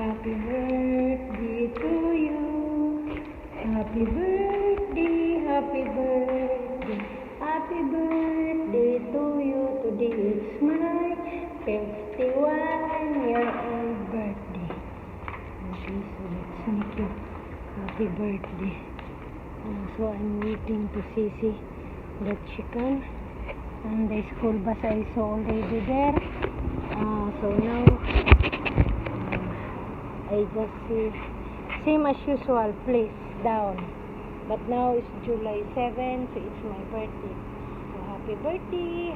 happy birthday to you. Happy birthday, happy birthday, happy birthday to you. Today is my 51-year-old birthday. Okay, so let's make you happy birthday. So I'm waiting to see that chicken, and the school bus is already there. So now I just see same as usual, place down, but now it's July 7, so it's my birthday. So happy birthday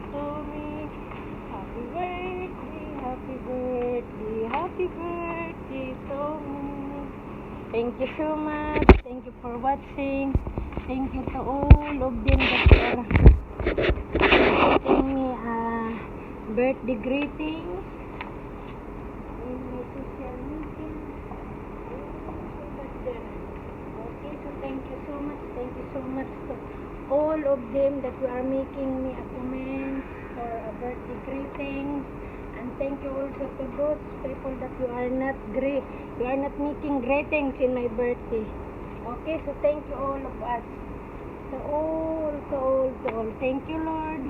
to me. Happy birthday, happy birthday, happy birthday to me. Thank you so much. Thank you for watching. Thank you to all of them that are sending me birthday greetings in my social media. Okay, so thank you so much. Thank you so much to all of them that are making me a comment or a birthday greeting. And thank you also to those people that you are not making greetings in my birthday. Okay, so thank you all of us. To all. Thank you, Lord.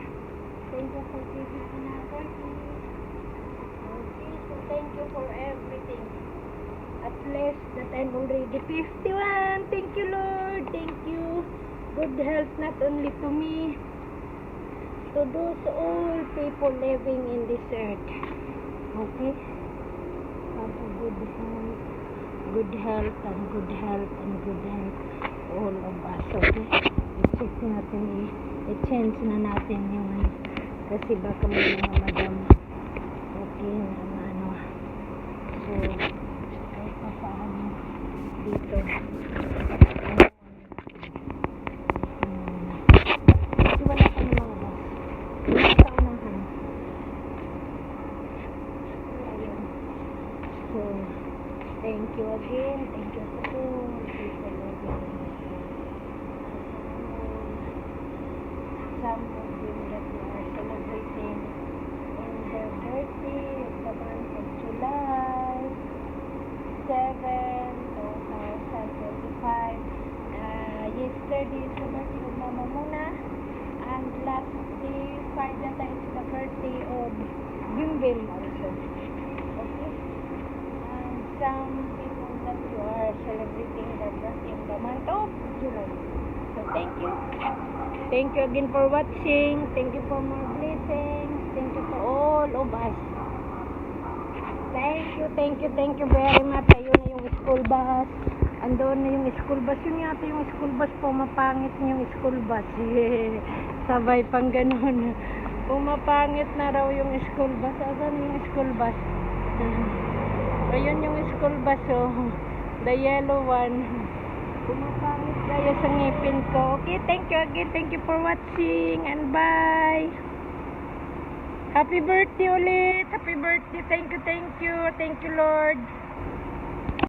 Thank you for giving me my birthday. Okay, so thank you for everything. At least that I'm already 51. Thank you, Lord. Thank you. Good health not only to me, to those all people living in this earth. Okay? Have a good health and good health. All of us. Okay? I-check natin i-change na natin yung kasi baka may mga madam okay na ano. So kahit pa paano dito kasi wala pa ng mga bus sa unahan. So thank you again. Thank you to all people living. Some of them that we are celebrating in their birthday of the month of July 7, 2025. Yesterday is the birthday of Mama Muna, and last day, Friday, is the birthday of Bimbim also. Okay? And some people that you are celebrating their birthday in the month of July. So thank you. Thank you again for watching. Thank you for more blessings. Thank you to all of us. Thank you very much. Ayun na yung school bus. Andun na yung school bus. Yun yata yung school bus. Pumapangit na yung school bus. Sabay pang ganun. Pumapangit na raw yung school bus. Asan yung school bus? Ayun yung school bus. The yellow one. Pumapangit tayo sa ngipin ko. Okay, thank you again. Thank you for watching. And bye. Happy birthday ulit. Happy birthday. Thank you. Thank you, Lord.